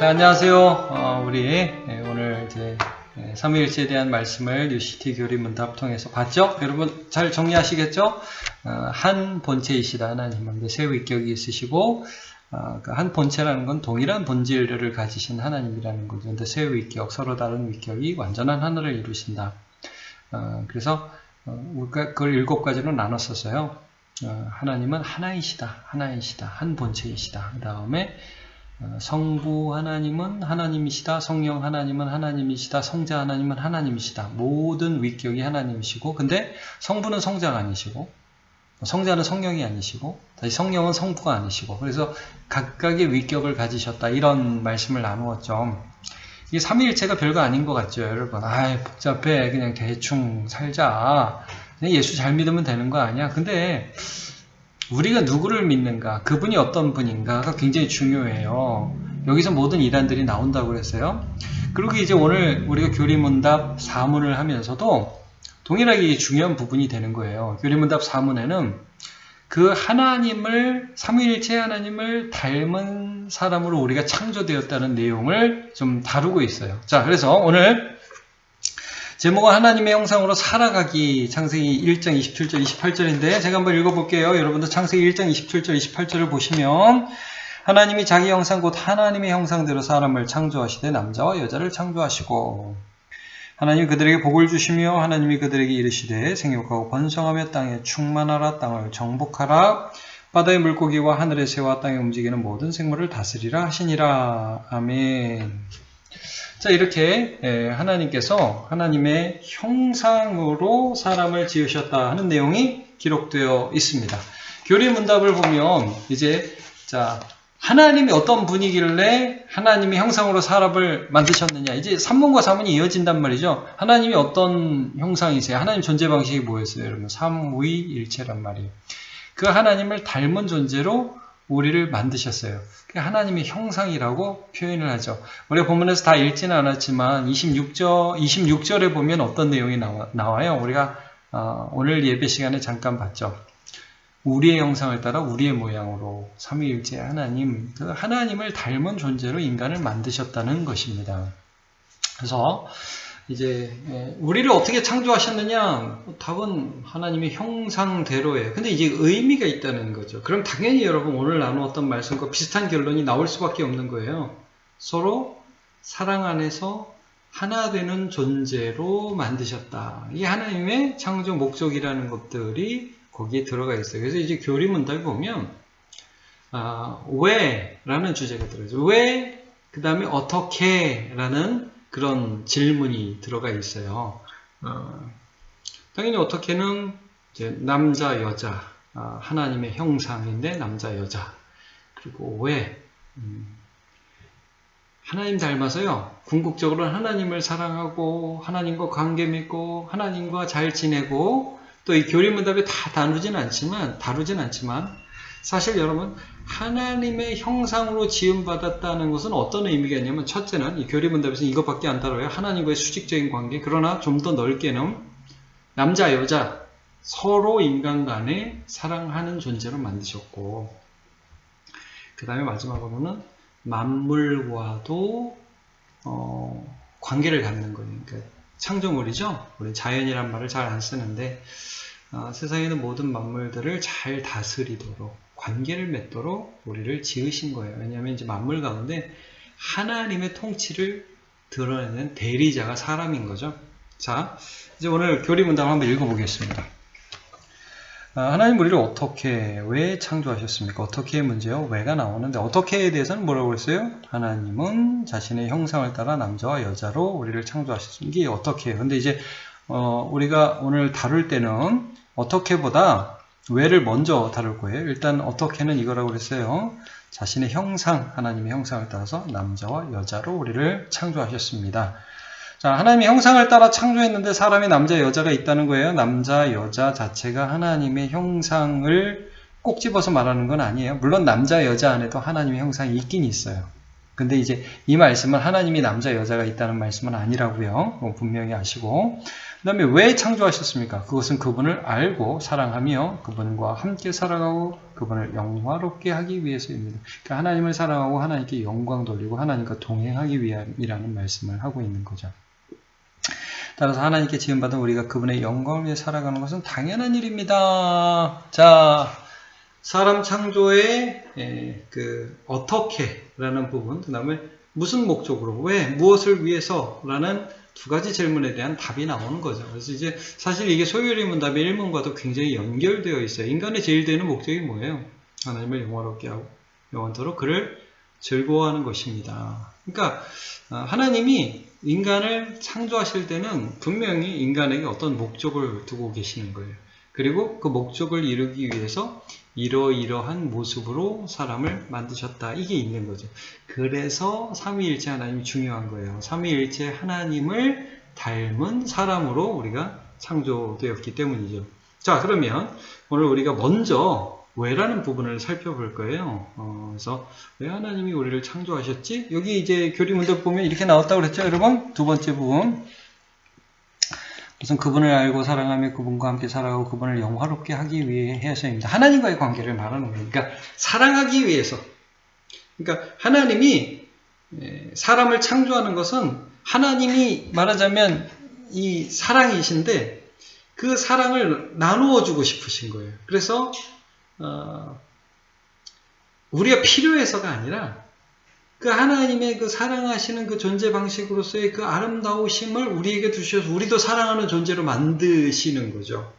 자, 안녕하세요. 우리 오늘 이제 삼위일체에 대한 말씀을 뉴시티 교리문답 통해서 봤죠? 여러분 잘 정리하시겠죠? 한 본체이시다 하나님은 세 위격이 있으시고 그 한 본체라는 건 동일한 본질을 가지신 하나님이라는 거죠. 근데 세 위격, 서로 다른 위격이 완전한 하나를 이루신다. 그래서 우리가 그걸 7가지로 나눴었어요. 하나님은 하나이시다, 한 본체이시다. 그 다음에 성부 하나님은 하나님이시다. 성령 하나님은 하나님이시다. 성자 하나님은 하나님이시다. 모든 위격이 하나님이시고, 근데 성부는 성자가 아니시고, 성자는 성령이 아니시고, 다시 성령은 성부가 아니시고, 그래서 각각의 위격을 가지셨다. 이런 말씀을 나누었죠. 이게 삼위일체가 별거 아닌 것 같죠, 여러분. 복잡해. 그냥 대충 살자. 그냥 예수 잘 믿으면 되는 거 아니야? 근데 우리가 누구를 믿는가, 그분이 어떤 분인가가 굉장히 중요해요. 여기서 모든 이단들이 나온다고 그랬어요. 그리고 이제 오늘 우리가 교리문답 4문을 하면서도 동일하게 중요한 부분이 되는 거예요. 교리문답 4문에는 그 하나님을, 삼위일체 하나님을 닮은 사람으로 우리가 창조되었다는 내용을 좀 다루고 있어요. 자, 그래서 오늘 제목은 하나님의 형상으로 살아가기, 창세기 1장 27절 28절인데 제가 한번 읽어볼게요. 여러분도 창세기 1장 27절 28절을 보시면 하나님이 자기 형상 곧 하나님의 형상대로 사람을 창조하시되 남자와 여자를 창조하시고 하나님이 그들에게 복을 주시며 하나님이 그들에게 이르시되 생육하고 번성하며 땅에 충만하라, 땅을 정복하라, 바다의 물고기와 하늘의 새와 땅에 움직이는 모든 생물을 다스리라 하시니라. 아멘. 자, 이렇게 하나님께서 하나님의 형상으로 사람을 지으셨다 하는 내용이 기록되어 있습니다. 교리문답을 보면 이제 자, 하나님이 어떤 분이길래 하나님의 형상으로 사람을 만드셨느냐, 이제 3문과 4문이 이어진단 말이죠. 하나님이 어떤 형상이세요? 하나님 존재 방식이 뭐였어요? 여러분, 삼위일체란 말이에요. 그 하나님을 닮은 존재로 우리를 만드셨어요. 하나님의 형상이라고 표현을 하죠. 우리가 본문에서 다 읽지는 않았지만 26절에 보면 어떤 내용이 나와요. 우리가 오늘 예배 시간에 잠깐 봤죠. 우리의 형상을 따라 우리의 모양으로 삼위일체 하나님, 그 하나님을 닮은 존재로 인간을 만드셨다는 것입니다. 그래서 이제 우리를 어떻게 창조하셨느냐? 답은 하나님의 형상대로예요. 근데 이제 의미가 있다는 거죠. 그럼 당연히 여러분 오늘 나누었던 말씀과 비슷한 결론이 나올 수밖에 없는 거예요. 서로 사랑 안에서 하나 되는 존재로 만드셨다. 이게 하나님의 창조 목적이라는 것들이 거기에 들어가 있어요. 그래서 이제 교리문답에 보면 왜? 라는 주제가 들어있어요. 왜? 그 다음에 어떻게? 라는 그런 질문이 들어가 있어요. 당연히 어떻게는 이제 남자, 여자, 하나님의 형상인데 남자, 여자. 그리고 왜? 하나님 닮아서요. 궁극적으로 하나님을 사랑하고 하나님과 관계 맺고 하나님과 잘 지내고, 또 이 교리문답에 다 다루진 않지만 사실 여러분, 하나님의 형상으로 지음받았다는 것은 어떤 의미가 있냐면, 첫째는 이 교리문답에서는 이것밖에 안 다뤄요. 하나님과의 수직적인 관계. 그러나 좀 더 넓게는 남자, 여자 서로 인간 간에 사랑하는 존재로 만드셨고, 그 다음에 마지막으로는 만물과도 관계를 갖는 거예요. 그러니까 창조물이죠. 우리 자연이란 말을 잘 안 쓰는데 세상에 있는 모든 만물들을 잘 다스리도록, 관계를 맺도록 우리를 지으신 거예요. 왜냐하면 이제 만물 가운데 하나님의 통치를 드러내는 대리자가 사람인 거죠. 자, 이제 오늘 교리문답을 한번 읽어보겠습니다. 하나님 우리를 어떻게, 왜 창조하셨습니까? 어떻게의 문제요? 왜가 나오는데, 어떻게에 대해서는 뭐라고 했어요? 하나님은 자신의 형상을 따라 남자와 여자로 우리를 창조하셨습니다. 이게 어떻게예요? 근데 이제 우리가 오늘 다룰 때는 어떻게보다 왜를 먼저 다룰 거예요. 일단 어떻게는 이거라고 그랬어요. 자신의 형상, 하나님의 형상을 따라서 남자와 여자로 우리를 창조하셨습니다. 자, 하나님의 형상을 따라 창조했는데 사람이 남자, 여자가 있다는 거예요. 남자, 여자 자체가 하나님의 형상을 꼭 집어서 말하는 건 아니에요. 물론 남자, 여자 안에도 하나님의 형상이 있긴 있어요. 근데 이제 이 말씀은 하나님이 남자 여자가 있다는 말씀은 아니라고요. 분명히 아시고. 그 다음에 왜 창조하셨습니까? 그것은 그분을 알고 사랑하며 그분과 함께 살아가고 그분을 영화롭게 하기 위해서입니다. 그러니까 하나님을 사랑하고 하나님께 영광 돌리고 하나님과 동행하기 위함이라는 말씀을 하고 있는 거죠. 따라서 하나님께 지음받은 우리가 그분의 영광을 위해 살아가는 것은 당연한 일입니다. 자, 사람 창조의 어떻게라는 부분, 그 다음에 무슨 목적으로, 왜, 무엇을 위해서라는 두 가지 질문에 대한 답이 나오는 거죠. 그래서 이제 사실 이게 소요리 문답의 1문과도 굉장히 연결되어 있어요. 인간의 제일 되는 목적이 뭐예요? 하나님을 영화롭게 하고 영원토록 그를 즐거워하는 것입니다. 그러니까 하나님이 인간을 창조하실 때는 분명히 인간에게 어떤 목적을 두고 계시는 거예요. 그리고 그 목적을 이루기 위해서 이러이러한 모습으로 사람을 만드셨다. 이게 있는 거죠. 그래서 삼위일체 하나님이 중요한 거예요. 삼위일체 하나님을 닮은 사람으로 우리가 창조되었기 때문이죠. 자, 그러면 오늘 우리가 먼저 왜라는 부분을 살펴볼 거예요. 그래서 왜 하나님이 우리를 창조하셨지? 여기 이제 교리문답 보면 이렇게 나왔다고 그랬죠, 여러분? 두 번째 부분. 우선 그분을 알고 사랑하며 그분과 함께 살아가고 그분을 영화롭게 하기 위해 해서입니다. 하나님과의 관계를 말하는 거예요. 그러니까 사랑하기 위해서. 그러니까 하나님이 사람을 창조하는 것은 하나님이 말하자면 이 사랑이신데 그 사랑을 나누어 주고 싶으신 거예요. 그래서 우리가 필요해서가 아니라 그 하나님의 그 사랑하시는 그 존재 방식으로서의 그 아름다우심을 우리에게 두셔서 우리도 사랑하는 존재로 만드시는 거죠.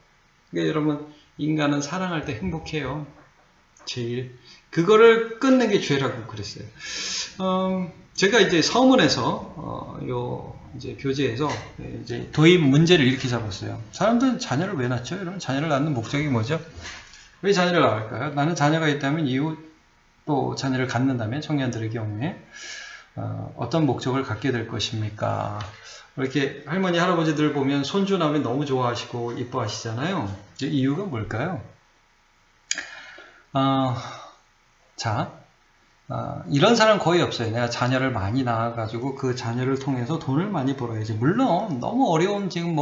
그러니까 여러분, 인간은 사랑할 때 행복해요. 제일. 그거를 끊는 게 죄라고 그랬어요. 제가 이제 서문에서, 이제 교재에서 이제 도입 문제를 이렇게 잡았어요. 사람들은 자녀를 왜 낳죠? 여러분, 자녀를 낳는 목적이 뭐죠? 왜 자녀를 낳을까요? 나는 자녀가 있다면 이후 또 자녀를 갖는다면 청년들의 경우에 어떤 목적을 갖게 될 것입니까? 이렇게 할머니 할아버지들 보면 손주 나오면 너무 좋아하시고 이뻐하시잖아요. 이유가 뭘까요? 이런 사람 거의 없어요. 내가 자녀를 많이 낳아가지고 그 자녀를 통해서 돈을 많이 벌어야지. 물론 너무 어려운 지금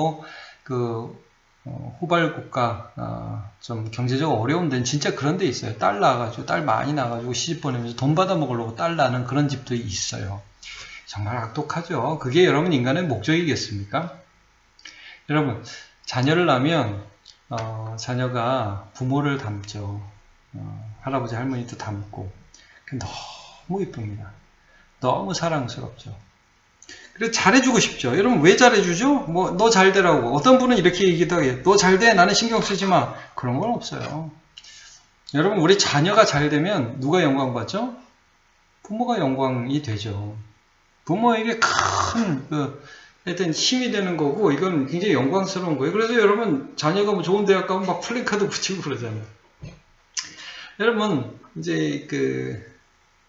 후발국가, 좀 경제적으로 어려운 데는 진짜 그런 데 있어요. 딸 낳아가지고, 딸 많이 낳아가지고 시집 보내면서 돈 받아 먹으려고 딸 낳는 그런 집도 있어요. 정말 악독하죠. 그게 여러분 인간의 목적이겠습니까? 여러분, 자녀를 낳으면, 자녀가 부모를 닮죠. 할아버지, 할머니도 닮고. 너무 이쁩니다. 너무 사랑스럽죠. 그래서 잘해주고 싶죠. 여러분 왜 잘해주죠? 너 잘되라고. 어떤 분은 이렇게 얘기도 해요. 너 잘돼. 나는 신경 쓰지 마. 그런 건 없어요. 여러분 우리 자녀가 잘되면 누가 영광 받죠? 부모가 영광이 되죠. 부모에게 큰 하여튼 힘이 되는 거고 이건 굉장히 영광스러운 거예요. 그래서 여러분 자녀가 좋은 대학 가면 막 플래카드 붙이고 그러잖아요. 여러분 이제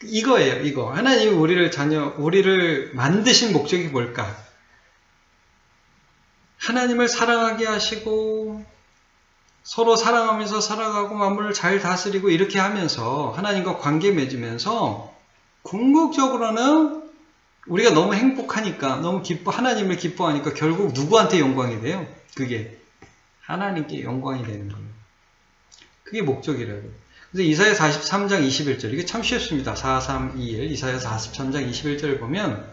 이거예요, 이거. 하나님이 우리를 만드신 목적이 뭘까? 하나님을 사랑하게 하시고, 서로 사랑하면서 살아가고, 만물을 잘 다스리고, 이렇게 하면서, 하나님과 관계 맺으면서, 궁극적으로는 우리가 너무 행복하니까, 하나님을 기뻐하니까, 결국 누구한테 영광이 돼요? 그게 하나님께 영광이 되는 거예요. 그게 목적이라고요. 그래서 이사야 43장 21절, 이게 참 쉽습니다. 4321, 이사야 43장 21절을 보면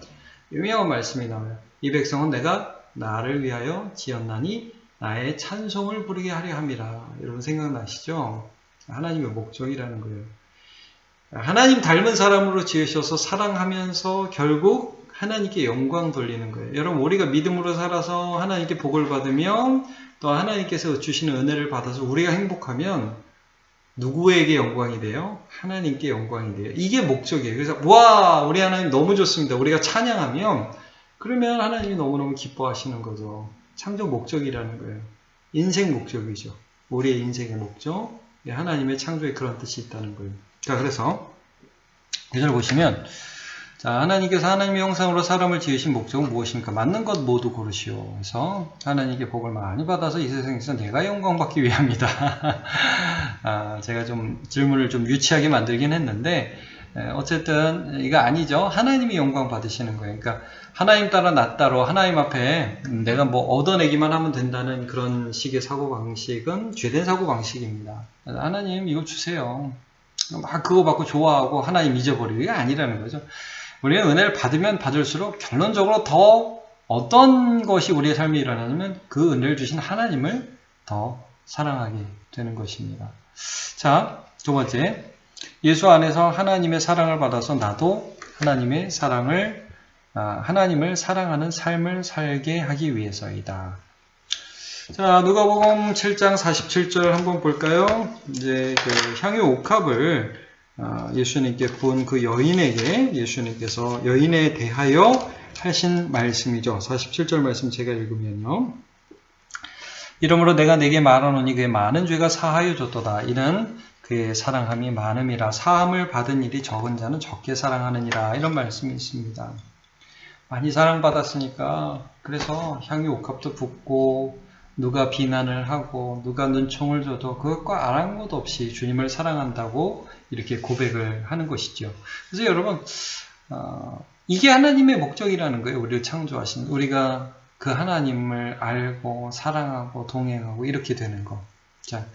유명한 말씀이 나와요. 이 백성은 내가 나를 위하여 지었나니 나의 찬송을 부르게 하려 함이라. 여러분 생각나시죠? 하나님의 목적이라는 거예요. 하나님 닮은 사람으로 지으셔서 사랑하면서 결국 하나님께 영광 돌리는 거예요. 여러분 우리가 믿음으로 살아서 하나님께 복을 받으면 또 하나님께서 주시는 은혜를 받아서 우리가 행복하면 누구에게 영광이 돼요? 하나님께 영광이 돼요. 이게 목적이에요. 그래서 와 우리 하나님 너무 좋습니다. 우리가 찬양하면 그러면 하나님이 너무너무 기뻐하시는 거죠. 창조 목적이라는 거예요. 인생 목적이죠. 우리의 인생의 목적. 하나님의 창조에 그런 뜻이 있다는 거예요. 자, 그래서 이절 보시면 자, 하나님께서 하나님의 형상으로 사람을 지으신 목적은 무엇입니까? 맞는 것 모두 고르시오. 그래서 하나님께 복을 많이 받아서 이 세상에서 내가 영광받기 위함이다. 제가 좀 질문을 좀 유치하게 만들긴 했는데 어쨌든 이거 아니죠. 하나님이 영광 받으시는 거예요. 그러니까 하나님 따라 나 따로 하나님 앞에 내가 뭐 얻어내기만 하면 된다는 그런 식의 사고방식은 죄된 사고방식입니다. 하나님 이거 주세요. 막 그거 받고 좋아하고 하나님 잊어버리고 이게 아니라는 거죠. 우리가 은혜를 받으면 받을수록 결론적으로 더 어떤 것이 우리의 삶에 일어나냐면 그 은혜를 주신 하나님을 더 사랑하게 되는 것입니다. 자, 두 번째. 예수 안에서 하나님의 사랑을 받아서 나도 하나님을 사랑하는 삶을 살게 하기 위해서이다. 자, 누가복음 7장 47절 한번 볼까요? 이제 그 향유 옥합을 예수님께 부은 그 여인에게 예수님께서 여인에 대하여 하신 말씀이죠. 47절 말씀 제가 읽으면요. 이러므로 내가 네게 말하노니 그의 많은 죄가 사하여 줬도다. 이는 그의 사랑함이 많음이라. 사함을 받은 일이 적은 자는 적게 사랑하느니라. 이런 말씀이 있습니다. 많이 사랑받았으니까 그래서 향유 옥합도 붓고 누가 비난을 하고 누가 눈총을 줘도 그것과 아랑곳 없이 주님을 사랑한다고 이렇게 고백을 하는 것이죠. 그래서 여러분 이게 하나님의 목적이라는 거예요. 우리를 창조하신 우리가 그 하나님을 알고 사랑하고 동행하고 이렇게 되는 거. 자,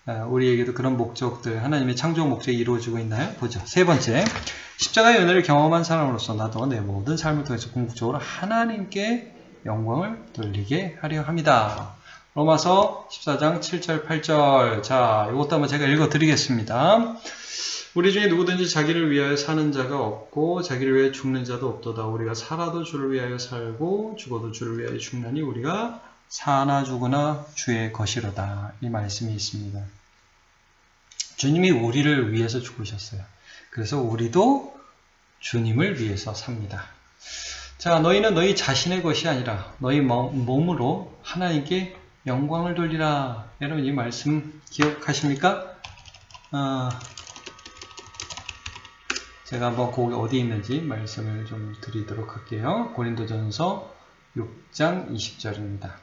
우리에게도 그런 목적들 하나님의 창조 목적이 이루어지고 있나요? 보죠. 세 번째, 십자가의 은혜를 경험한 사람으로서 나도 내 모든 삶을 통해서 궁극적으로 하나님께 영광을 돌리게 하려 합니다. 로마서 14장 7절 8절. 자, 이것도 한번 제가 읽어드리겠습니다. 우리 중에 누구든지 자기를 위하여 사는 자가 없고 자기를 위하여 죽는 자도 없도다. 우리가 살아도 주를 위하여 살고 죽어도 주를 위하여 죽나니 우리가 사나 죽으나 주의 것이로다. 이 말씀이 있습니다. 주님이 우리를 위해서 죽으셨어요. 그래서 우리도 주님을 위해서 삽니다. 자, 너희는 너희 자신의 것이 아니라 너희 몸으로 하나님께 영광을 돌리라. 여러분 이 말씀 기억하십니까? 제가 한번 거기 어디 있는지 말씀을 좀 드리도록 할게요. 고린도전서 6장 20절입니다.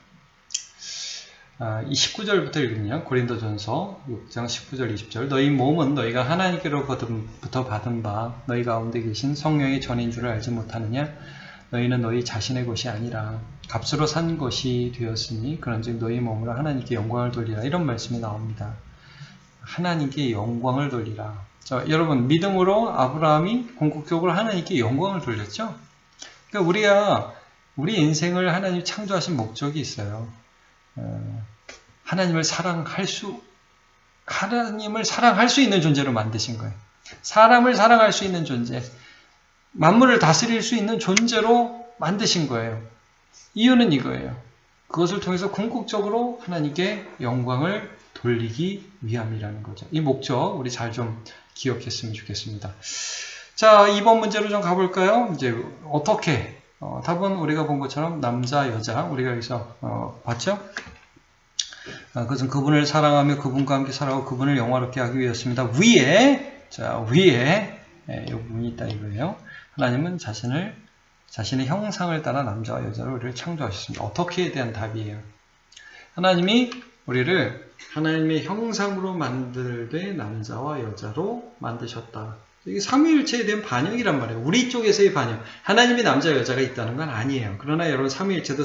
19절부터 읽으면요. 고린도전서 6장 19절 20절. 너희 몸은 너희가 하나님께로부터 받은 바 너희 가운데 계신 성령의 전인 줄을 알지 못하느냐? 너희는 너희 자신의 것이 아니라 값으로 산 것이 되었으니 그런즉 너희 몸으로 하나님께 영광을 돌리라. 이런 말씀이 나옵니다. 하나님께 영광을 돌리라. 자, 여러분 믿음으로 아브라함이 궁극적으로 하나님께 영광을 돌렸죠. 그러니까 우리 인생을 하나님이 창조하신 목적이 있어요. 하나님을 사랑할 수 있는 존재로 만드신 거예요. 사람을 사랑할 수 있는 존재, 만물을 다스릴 수 있는 존재로 만드신 거예요. 이유는 이거예요. 그것을 통해서 궁극적으로 하나님께 영광을 돌리기 위함이라는 거죠. 이 목적 우리 잘 좀 기억했으면 좋겠습니다. 자, 2번 문제로 좀 가볼까요? 이제 어떻게 답은 우리가 본 것처럼 남자, 여자 우리가 여기서 봤죠? 그것은 그분을 사랑하며 그분과 함께 살아가고 그분을 영화롭게 하기 위해서입니다. 위에 이 부분이 있다 이거예요. 하나님은 자신의 형상을 따라 남자와 여자로 우리를 창조하셨습니다. 어떻게에 대한 답이에요. 하나님이 우리를 하나님의 형상으로 만들되 남자와 여자로 만드셨다. 이게 삼위일체에 대한 반영이란 말이에요. 우리 쪽에서의 반영. 하나님이 남자 여자가 있다는 건 아니에요. 그러나 여러분 삼위일체도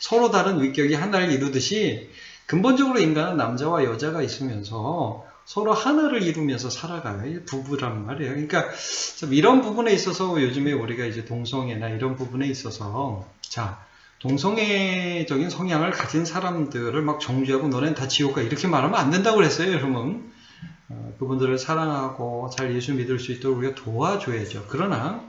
서로 다른 위격이 하나를 이루듯이 근본적으로 인간은 남자와 여자가 있으면서 서로 하나를 이루면서 살아가요. 부부란 말이에요. 그러니까 이런 부분에 있어서 요즘에 우리가 이제 동성애나 이런 부분에 있어서 동성애적인 성향을 가진 사람들을 막 정죄하고 너네는 다 지옥 가 이렇게 말하면 안 된다고 그랬어요, 여러분. 그분들을 사랑하고 잘 예수 믿을 수 있도록 우리가 도와줘야죠. 그러나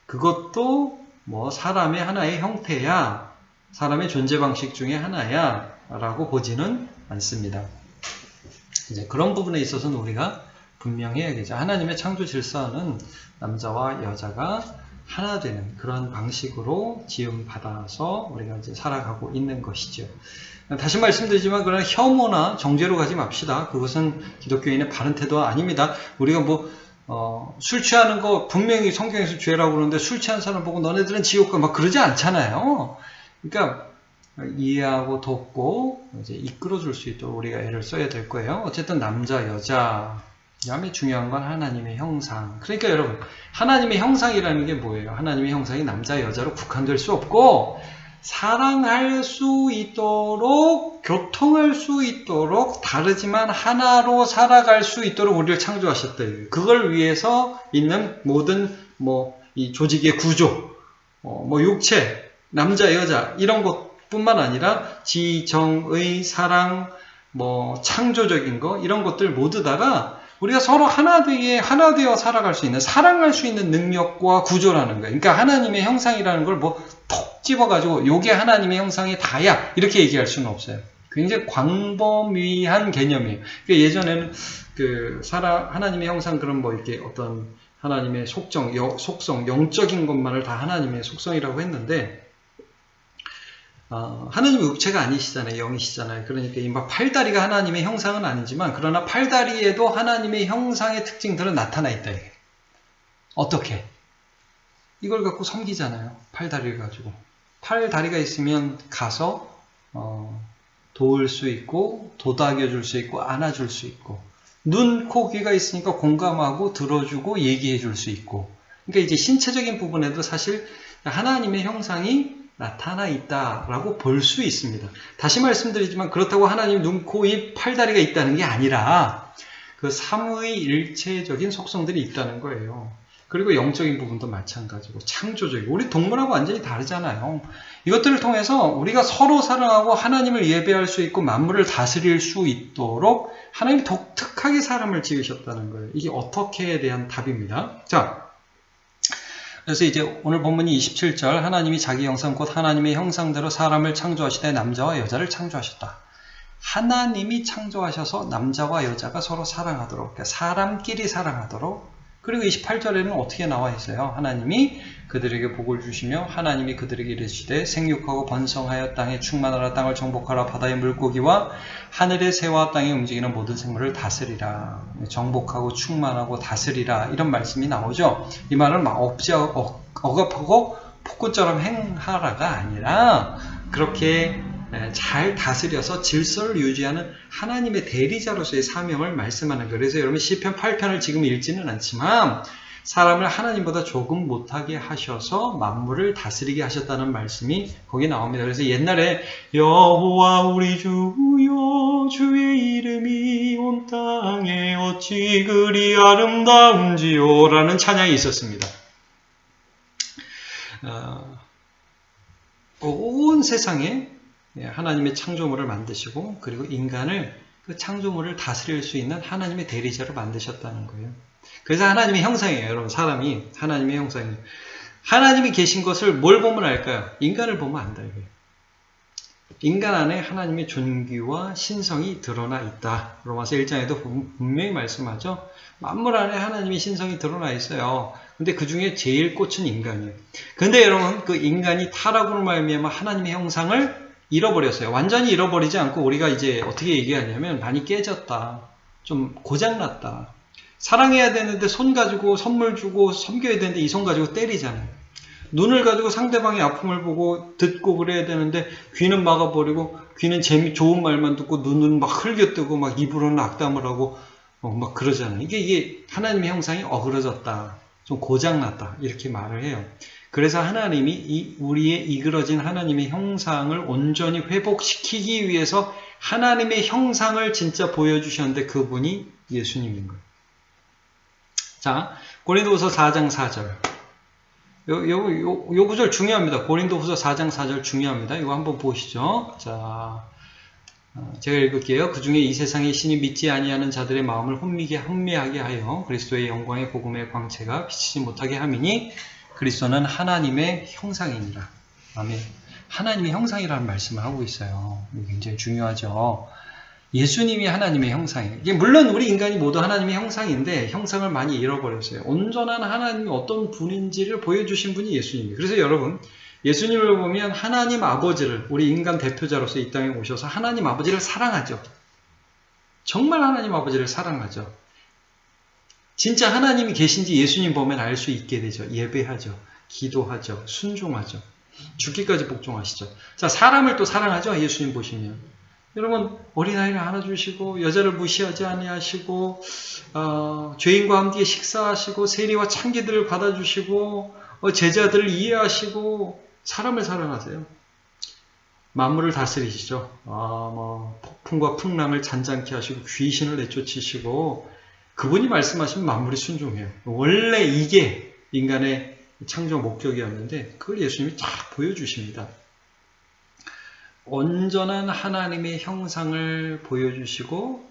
그것도 뭐 사람의 하나의 형태야, 사람의 존재 방식 중에 하나야 라고 보지는 않습니다. 이제 그런 부분에 있어서는 우리가 분명히 해야겠죠. 하나님의 창조 질서는 남자와 여자가 하나 되는 그런 방식으로 지음받아서 우리가 이제 살아가고 있는 것이죠. 다시 말씀드리지만 그러나 혐오나 정죄로 가지 맙시다. 그것은 기독교인의 바른 태도가 아닙니다. 우리가 술 취하는 거 분명히 성경에서 죄라고 그러는데 술 취한 사람 보고 너네들은 지옥 가 막 그러지 않잖아요. 그러니까 이해하고 돕고 이제 이끌어 줄 수 있도록 우리가 애를 써야 될 거예요. 어쨌든 남자, 여자 그다음에 중요한 건 하나님의 형상. 그러니까 여러분, 하나님의 형상이라는 게 뭐예요? 하나님의 형상이 남자 여자로 국한될 수 없고 사랑할 수 있도록, 교통할 수 있도록, 다르지만 하나로 살아갈 수 있도록 우리를 창조하셨다. 그걸 위해서 있는 모든 이 조직의 구조, 육체, 남자 여자 이런 것뿐만 아니라 지정의 사랑, 창조적인 거 이런 것들 모두 다가 우리가 서로 하나 되어 살아갈 수 있는, 사랑할 수 있는 능력과 구조라는 거예요. 그러니까 하나님의 형상이라는 걸 톡 집어가지고 요게 하나님의 형상이 다야 이렇게 얘기할 수는 없어요. 굉장히 광범위한 개념이에요. 그러니까 예전에는 하나님의 형상 그런 이렇게 어떤 하나님의 속성, 영적인 것만을 다 하나님의 속성이라고 했는데 하나님은 육체가 아니시잖아요. 영이시잖아요. 그러니까 이 팔다리가 하나님의 형상은 아니지만 그러나 팔다리에도 하나님의 형상의 특징들은 나타나 있다. 이게. 어떻게? 이걸 갖고 섬기잖아요. 팔다리를 가지고. 팔다리가 있으면 가서 도울 수 있고 도닥여 줄 수 있고 안아줄 수 있고 눈, 코, 귀가 있으니까 공감하고 들어주고 얘기해 줄 수 있고 그러니까 이제 신체적인 부분에도 사실 하나님의 형상이 나타나 있다라고 볼 수 있습니다. 다시 말씀드리지만 그렇다고 하나님 눈, 코, 입, 팔다리가 있다는 게 아니라 그 삼위일체적인 속성들이 있다는 거예요. 그리고 영적인 부분도 마찬가지고 창조적이고 우리 동물하고 완전히 다르잖아요. 이것들을 통해서 우리가 서로 사랑하고 하나님을 예배할 수 있고 만물을 다스릴 수 있도록 하나님이 독특하게 사람을 지으셨다는 거예요. 이게 어떻게에 대한 답입니다. 자, 그래서 이제 오늘 본문이 27절 하나님이 자기 형상 곧 하나님의 형상대로 사람을 창조하시되 남자와 여자를 창조하셨다. 하나님이 창조하셔서 남자와 여자가 서로 사랑하도록 그러니까 사람끼리 사랑하도록 그리고 28절에는 어떻게 나와 있어요? 하나님이 그들에게 복을 주시며 하나님이 그들에게 이르시되 생육하고 번성하여 땅에 충만하라 땅을 정복하라 바다의 물고기와 하늘의 새와 땅에 움직이는 모든 생물을 다스리라. 정복하고 충만하고 다스리라 이런 말씀이 나오죠. 이 말은 막 억압하고 폭군처럼 행하라가 아니라 그렇게 잘 다스려서 질서를 유지하는 하나님의 대리자로서의 사명을 말씀하는 거예요. 그래서 여러분 시편 8편을 지금 읽지는 않지만 사람을 하나님보다 조금 못하게 하셔서 만물을 다스리게 하셨다는 말씀이 거기 나옵니다. 그래서 옛날에 여호와 우리 주여 주의 이름이 온 땅에 어찌 그리 아름다운지요 라는 찬양이 있었습니다. 온 세상에 하나님의 창조물을 만드시고 그리고 인간을 그 창조물을 다스릴 수 있는 하나님의 대리자로 만드셨다는 거예요. 그래서 하나님의 형상이에요. 여러분 사람이 하나님의 형상이에요. 하나님이 계신 것을 뭘 보면 알까요? 인간을 보면 안다. 이거예요. 인간 안에 하나님의 존귀와 신성이 드러나 있다. 로마서 1장에도 분명히 말씀하죠. 만물 안에 하나님의 신성이 드러나 있어요. 근데 그 중에 제일 꽃은 인간이에요. 근데 여러분 그 인간이 타락으로 말미암아 하나님의 형상을 잃어버렸어요. 완전히 잃어버리지 않고 우리가 이제 어떻게 얘기하냐면 많이 깨졌다. 좀 고장났다. 사랑해야 되는데 손 가지고 선물 주고 섬겨야 되는데 이 손 가지고 때리잖아요. 눈을 가지고 상대방의 아픔을 보고 듣고 그래야 되는데 귀는 막아버리고 귀는 좋은 말만 듣고 눈은 막 흘겨뜨고 막 입으로는 악담을 하고 막 그러잖아요. 이게 하나님의 형상이 어그러졌다. 좀 고장났다. 이렇게 말을 해요. 그래서 하나님이 우리의 이그러진 하나님의 형상을 온전히 회복시키기 위해서 하나님의 형상을 진짜 보여주셨는데 그분이 예수님인 거예요. 자, 고린도후서 4장 4절. 요 구절 중요합니다. 고린도후서 4장 4절 중요합니다. 이거 한번 보시죠. 자, 제가 읽을게요. 그 중에 이 세상의 신이 믿지 아니하는 자들의 마음을 혼미하게 하여 그리스도의 영광의 복음의 광채가 비치지 못하게 함이니 그리스도는 하나님의 형상이니라. 아멘. 하나님의 형상이라는 말씀을 하고 있어요. 굉장히 중요하죠. 예수님이 하나님의 형상이에요. 이게 물론 우리 인간이 모두 하나님의 형상인데 형상을 많이 잃어버렸어요. 온전한 하나님이 어떤 분인지를 보여주신 분이 예수님이에요. 그래서 여러분 예수님을 보면 하나님 아버지를 우리 인간 대표자로서 이 땅에 오셔서 하나님 아버지를 사랑하죠. 정말 하나님 아버지를 사랑하죠. 진짜 하나님이 계신지 예수님 보면 알 수 있게 되죠. 예배하죠. 기도하죠. 순종하죠. 죽기까지 복종하시죠. 자, 사람을 또 사랑하죠. 예수님 보시면. 여러분, 어린아이를 안아주시고 여자를 무시하지 아니하시고 죄인과 함께 식사하시고 세리와 창기들을 받아주시고 제자들을 이해하시고 사람을 사랑하세요. 만물을 다스리시죠. 폭풍과 풍랑을 잔잔케 하시고 귀신을 내쫓으시고 그분이 말씀하시면 만물이 순종해요. 원래 이게 인간의 창조 목적이었는데 그걸 예수님이 잘 보여주십니다. 온전한 하나님의 형상을 보여주시고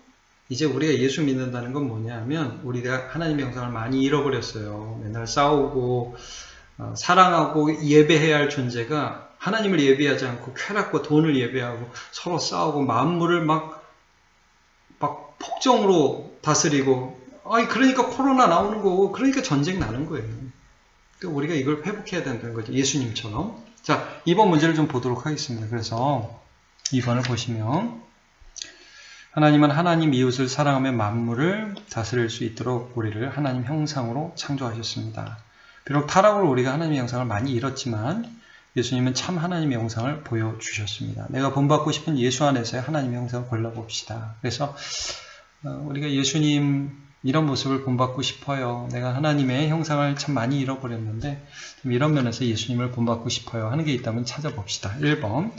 이제 우리가 예수 믿는다는 건 뭐냐면 우리가 하나님의 형상을 많이 잃어버렸어요. 맨날 싸우고 사랑하고 예배해야 할 존재가 하나님을 예배하지 않고 쾌락과 돈을 예배하고 서로 싸우고 만물을 막 폭정으로 다스리고 그러니까 코로나 나오는 거고 그러니까 전쟁 나는 거예요. 그러니까 우리가 이걸 회복해야 된다는 거죠. 예수님처럼. 자, 2번 문제를 좀 보도록 하겠습니다. 그래서 2번을 보시면 하나님은 하나님 이웃을 사랑하며 만물을 다스릴 수 있도록 우리를 하나님 형상으로 창조하셨습니다. 비록 타락으로 우리가 하나님의 형상을 많이 잃었지만 예수님은 참 하나님의 형상을 보여주셨습니다. 내가 본받고 싶은 예수 안에서의 하나님의 형상을 골라봅시다. 그래서 우리가 예수님 이런 모습을 본받고 싶어요. 내가 하나님의 형상을 참 많이 잃어버렸는데 이런 면에서 예수님을 본받고 싶어요 하는 게 있다면 찾아봅시다. 1번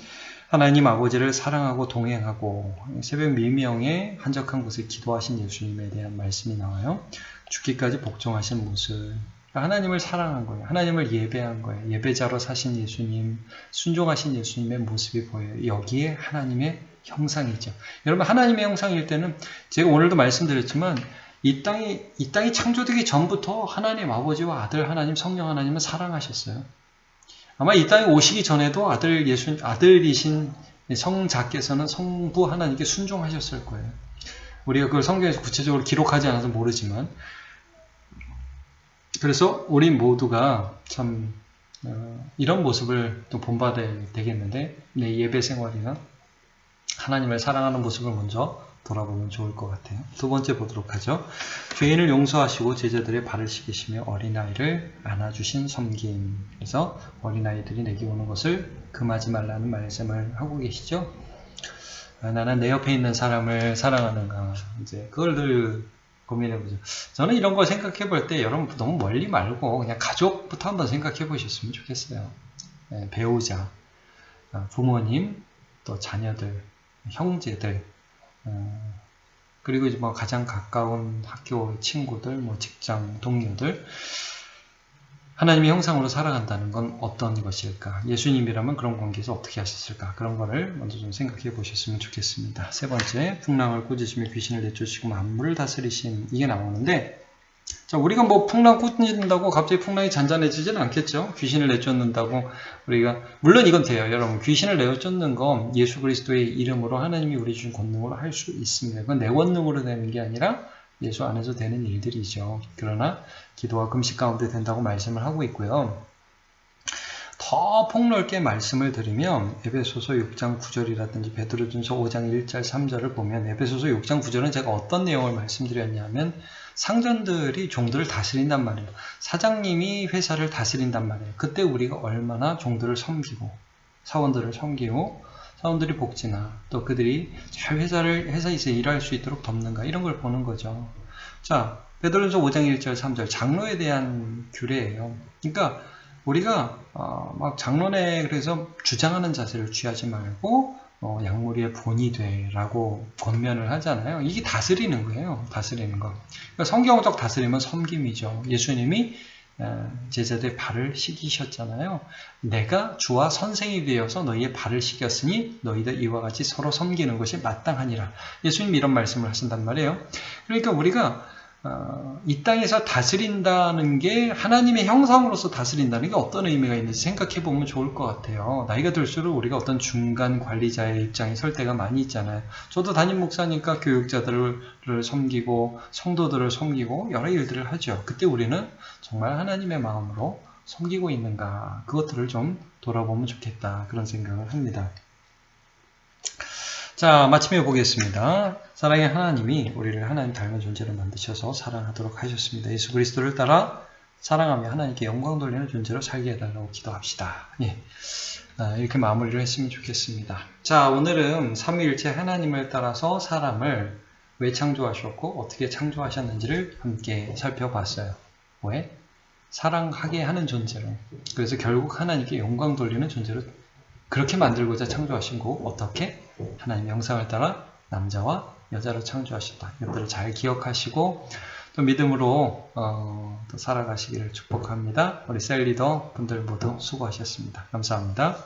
하나님 아버지를 사랑하고 동행하고 새벽 미명에 한적한 곳에 기도하신 예수님에 대한 말씀이 나와요. 죽기까지 복종하신 모습. 하나님을 사랑한 거예요. 하나님을 예배한 거예요. 예배자로 사신 예수님, 순종하신 예수님의 모습이 보여요. 여기에 하나님의 형상이죠. 여러분 하나님의 형상일 때는 제가 오늘도 말씀드렸지만 이 땅이 창조되기 전부터 하나님 아버지와 아들 하나님 성령 하나님은 사랑하셨어요. 아마 이 땅에 오시기 전에도 아들이신 성자께서는 성부 하나님께 순종하셨을 거예요. 우리가 그걸 성경에서 구체적으로 기록하지 않아서 모르지만 그래서 우리 모두가 참 이런 모습을 또 본받아야 되겠는데 내 예배 생활이나 하나님을 사랑하는 모습을 먼저 돌아보면 좋을 것 같아요. 두 번째 보도록 하죠. 죄인을 용서하시고 제자들의 발을 씻기시며 어린아이를 안아주신 섬김. 그래서 어린아이들이 내게 오는 것을 금하지 말라는 말씀을 하고 계시죠. 나는 내 옆에 있는 사람을 사랑하는가. 이제 그걸 늘 고민해보죠. 저는 이런 걸 생각해 볼 때 여러분 너무 멀리 말고 그냥 가족부터 한번 생각해 보셨으면 좋겠어요. 배우자, 부모님, 또 자녀들, 형제들, 그리고 이제 뭐 가장 가까운 학교 친구들, 뭐 직장 동료들, 하나님의 형상으로 살아간다는 건 어떤 것일까? 예수님이라면 그런 관계에서 어떻게 하셨을까? 그런 거를 먼저 좀 생각해 보셨으면 좋겠습니다. 세 번째, 풍랑을 꾸짖으며 귀신을 내쫓으시고 만물을 다스리신 이게 나오는데 자, 우리가 뭐 풍랑 꾸짖는다고 갑자기 풍랑이 잔잔해지지는 않겠죠? 귀신을 내쫓는다고 우리가 물론 이건 돼요. 여러분 귀신을 내쫓는 건 예수 그리스도의 이름으로 하나님이 우리 주신 권능으로 할 수 있습니다. 그건 내 권능으로 되는 게 아니라 예수 안에서 되는 일들이죠. 그러나 기도와 금식 가운데 된다고 말씀을 하고 있고요. 더 폭넓게 말씀을 드리면 에베소서 6장 9절이라든지 베드로전서 5장 1절 3절을 보면 에베소서 6장 9절은 제가 어떤 내용을 말씀드렸냐면 상전들이 종들을 다스린단 말이에요. 사장님이 회사를 다스린단 말이에요. 그때 우리가 얼마나 종들을 섬기고 사원들을 섬기고 사원들이 복지나 또 그들이 잘 회사에서 일할 수 있도록 돕는가 이런 걸 보는 거죠. 자, 베드로전서 5장 1절 3절 장로에 대한 규례예요. 그러니까 우리가 막 장로에 그래서 주장하는 자세를 취하지 말고 약물의 본이 되라고 권면을 하잖아요. 이게 다스리는 거예요. 다스리는 거. 그러니까 성경적 다스림은 섬김이죠. 예수님이 제자들의 발을 씻기셨잖아요. 내가 주와 선생이 되어서 너희의 발을 씻겼으니 너희들 이와 같이 서로 섬기는 것이 마땅하니라. 예수님이 이런 말씀을 하신단 말이에요. 그러니까 우리가 이 땅에서 다스린다는 게 하나님의 형상으로서 다스린다는 게 어떤 의미가 있는지 생각해 보면 좋을 것 같아요. 나이가 들수록 우리가 어떤 중간 관리자의 입장에 설 때가 많이 있잖아요. 저도 담임 목사니까 교육자들을 섬기고 성도들을 섬기고 여러 일들을 하죠. 그때 우리는 정말 하나님의 마음으로 섬기고 있는가 그것들을 좀 돌아보면 좋겠다 그런 생각을 합니다. 자, 마침에 보겠습니다. 사랑의 하나님이 우리를 하나님 닮은 존재로 만드셔서 사랑하도록 하셨습니다. 예수 그리스도를 따라 사랑하며 하나님께 영광 돌리는 존재로 살게 해달라고 기도합시다. 예. 이렇게 마무리를 했으면 좋겠습니다. 자, 오늘은 삼위일체 하나님을 따라서 사람을 왜 창조하셨고 어떻게 창조하셨는지를 함께 살펴봤어요. 왜? 사랑하게 하는 존재로. 그래서 결국 하나님께 영광 돌리는 존재로 그렇게 만들고자 창조하신 거고, 어떻게? 하나님의 형상을 따라 남자와 여자로 창조하셨다. 이것들을 잘 기억하시고 또 믿음으로 또 살아가시기를 축복합니다. 우리 셀리더 분들 모두 수고하셨습니다. 감사합니다.